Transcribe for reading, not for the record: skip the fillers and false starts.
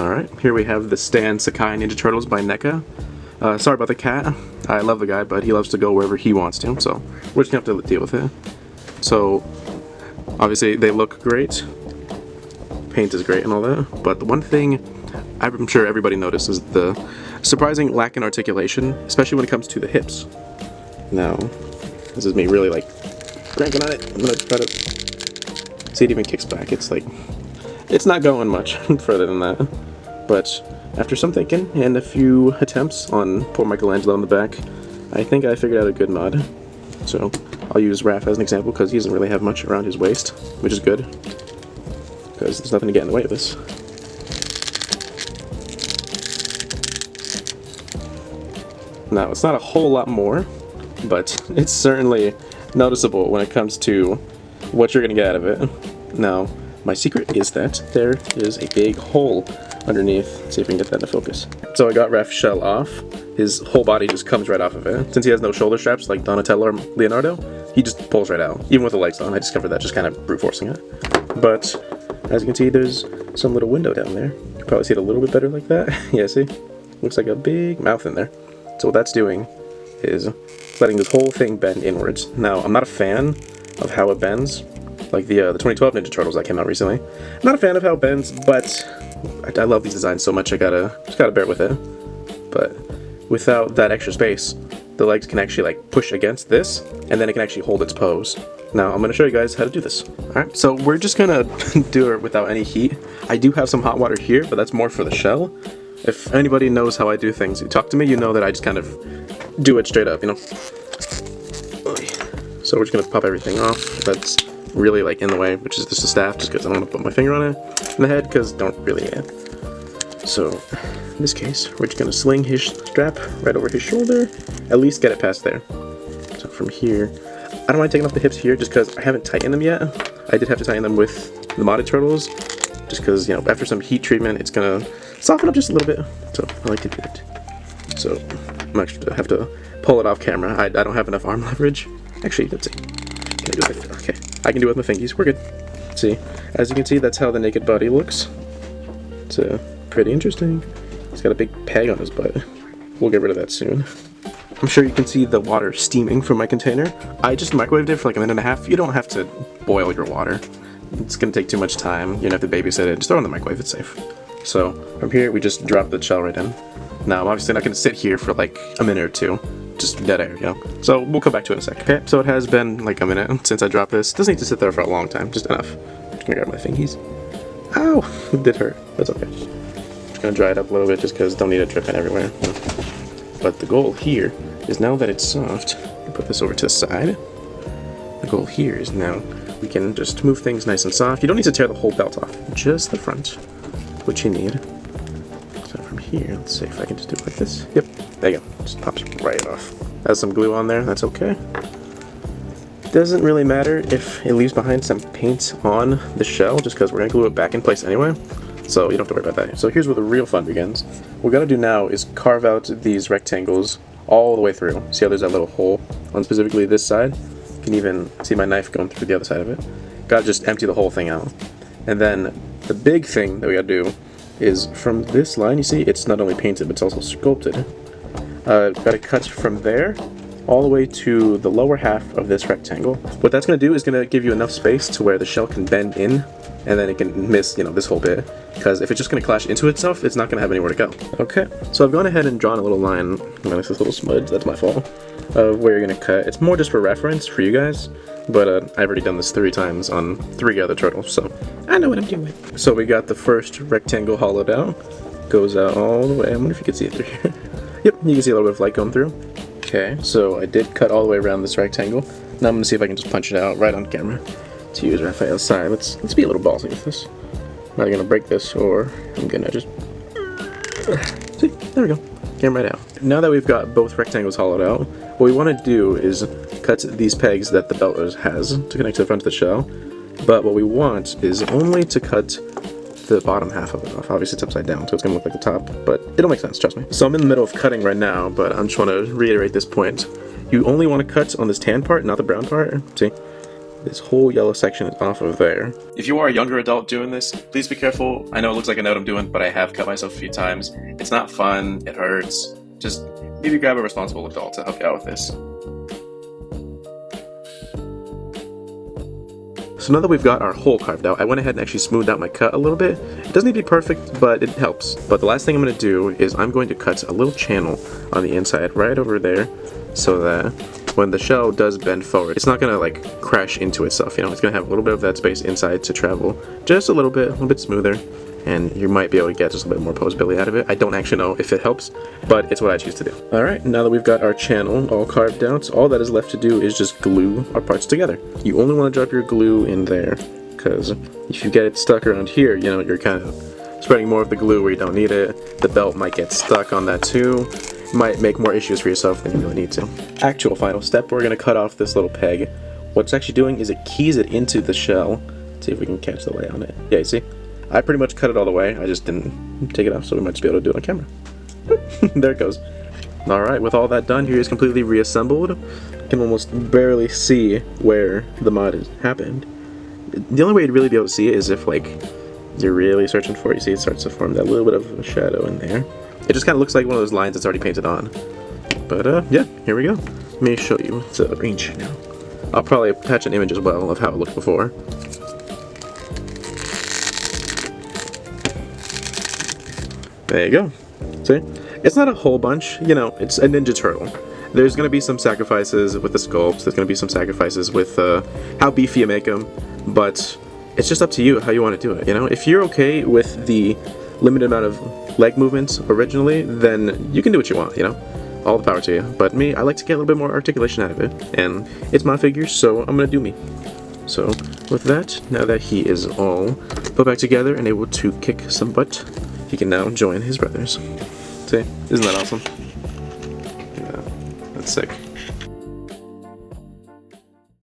Alright, here we have the Stan Sakai Ninja Turtles by Neca. Sorry about the cat. I love the guy, but he loves to go wherever he wants to, so we're just gonna have to deal with it. So, obviously they look great. Paint is great and all that, but the one thing I'm sure everybody noticed is the surprising lack in articulation, especially when it comes to the hips. Now, this is me really like cranking on it. I'm gonna try to see it even kicks back. It's like, it's not going much further than that. But after some thinking and a few attempts on poor Michelangelo on the back, I think I figured out a good mod. So I'll use Raph as an example because he doesn't really have much around his waist, which is good because there's nothing to get in the way of this. Now, it's not a whole lot more, but it's certainly noticeable when it comes to what you're going to get out of it. Now, my secret is that there is a big hole underneath. Let's see if we can get that into focus. So I got Raph's shell off. His whole body just comes right off of it. Since he has no shoulder straps like Donatello or Leonardo, he just pulls right out. Even with the legs on, I discovered that just kind of brute forcing it. But as you can see, there's some little window down there. You can probably see it a little bit better like that. Yeah, see? Looks like a big mouth in there. So what that's doing is letting this whole thing bend inwards. Now, I'm not a fan of how it bends, like the 2012 Ninja Turtles that came out recently. I'm not a fan of how it bends, but I love these designs so much just gotta bear with it. But without that extra space, the legs can actually like push against this, and then it can actually hold its pose. Now, I'm gonna show you guys how to do this. Alright, so we're just gonna do it without any heat. I do have some hot water here, but that's more for the shell. If anybody knows how I do things, you talk to me, you know that I just kind of do it straight up, you know? So we're just gonna pop everything off that's really like in the way, which is just the staff, just because I don't want to put my finger on it in the head, because don't really So in this case, we're just gonna sling his strap right over his shoulder, at least get it past there. So from here, I don't mind taking off the hips here just because I haven't tightened them yet. I did have to tighten them with the modded turtles, just because, you know, after some heat treatment, it's gonna soften up just a little bit. So I like to do that. So I'm actually gonna have to pull it off camera. I don't have enough arm leverage. Actually, let's see. Can I do it with, okay, I can do it with my fingies. We're good. See, as you can see, that's how the naked body looks. It's pretty interesting. He's got a big peg on his butt. We'll get rid of that soon. I'm sure you can see the water steaming from my container. I just microwaved it for like a minute and a half. You don't have to boil your water. It's gonna take too much time. You don't have to babysit it. Just throw it in the microwave, it's safe. So from here, we just drop the shell right in. Now, I'm obviously not gonna sit here for like a minute or two. Just dead air, you know? So we'll come back to it in a second. Okay, so it has been like a minute since I dropped this. It doesn't need to sit there for a long time, just enough. Just gonna grab my fingies. Ow! It did hurt. That's okay. Just gonna dry it up a little bit just because don't need it dripping everywhere. But the goal here is now that it's soft, you put this over to the side. The goal here is now we can just move things nice and soft. You don't need to tear the whole belt off, just the front, which you need. So from here, let's see if I can just do it like this. Yep, there you go. Just pops right off. Has some glue on there, that's okay. Doesn't really matter if it leaves behind some paint on the shell, just because we're gonna glue it back in place anyway. So you don't have to worry about that. So here's where the real fun begins. What we gotta do now is carve out these rectangles all the way through. See how there's that little hole on specifically this side? You can even see my knife going through the other side of it. Gotta just empty the whole thing out. And then the big thing that we gotta do is from this line, you see, it's not only painted, but it's also sculpted. Gotta cut from there all the way to the lower half of this rectangle. What that's gonna do is gonna give you enough space to where the shell can bend in, and then it can miss, you know, this whole bit. Because if it's just gonna clash into itself, it's not gonna have anywhere to go. Okay, so I've gone ahead and drawn a little line. This little smudge, that's my fault. Of where you're gonna cut. It's more just for reference for you guys, but I've already done this 3 times on 3 other turtles, so I know what I'm doing. So we got the first rectangle hollowed out. Goes out all the way. I wonder if you can see it through here. Yep, you can see a little bit of light going through. Okay, so I did cut all the way around this rectangle. Now I'm gonna see if I can just punch it out right on camera to use Raphael's side. Let's be a little ballsy with this. I'm either gonna break this or I'm gonna just see, there we go. Came right out. Now that we've got both rectangles hollowed out, what we want to do is cut these pegs that the belt has to connect to the front of the shell. But what we want is only to cut the bottom half of it off. Obviously it's upside down, so it's gonna look like the top, but it'll make sense, trust me. So I'm in the middle of cutting right now, but I'm just want to reiterate this point. You only want to cut on this tan part, not the brown part. See? this whole yellow section is off of there. If you are a younger adult doing this, please be careful. I know it looks like I know what I'm doing, but I have cut myself a few times. It's not fun, it hurts. Just maybe grab a responsible adult to help you out with this. So now that we've got our hole carved out, I went ahead and actually smoothed out my cut a little bit. It doesn't need to be perfect, but it helps. But the last thing I'm going to do is I'm going to cut a little channel on the inside right over there so that when the shell does bend forward, it's not going to like crash into itself, you know, it's going to have a little bit of that space inside to travel just a little bit smoother, and you might be able to get just a little bit more posability out of it. I don't actually know if it helps, but it's what I choose to do. Alright, now that we've got our channel all carved out, all that is left to do is just glue our parts together. You only want to drop your glue in there, because if you get it stuck around here, you know, you're kind of spreading more of the glue where you don't need it. The belt might get stuck on that too. Might make more issues for yourself than you really need to. Actual final step, we're going to cut off this little peg. What it's actually doing is it keys it into the shell. Let's see if we can catch the light on it. Yeah, you see? I pretty much cut it all the way. I just didn't take it off, so we might just be able to do it on camera. There it goes. Alright, with all that done, here is completely reassembled. You can almost barely see where the mod has happened. The only way you'd really be able to see it is if, like, you're really searching for it. You see it starts to form that little bit of a shadow in there. It just kind of looks like one of those lines that's already painted on. But, yeah, here we go. Let me show you the range now. I'll probably attach an image as well of how it looked before. There you go. See? It's not a whole bunch, you know, it's a Ninja Turtle. There's going to be some sacrifices with the sculpts, there's going to be some sacrifices with how beefy you make them, but it's just up to you how you want to do it, you know? If you're okay with the limited amount of leg movements originally, then you can do what you want, you know? All the power to you. But me, I like to get a little bit more articulation out of it, and it's my figure, so I'm going to do me. So, with that, now that he is all put back together and able to kick some butt, he can now join his brothers. See? Isn't that awesome? Yeah, that's sick.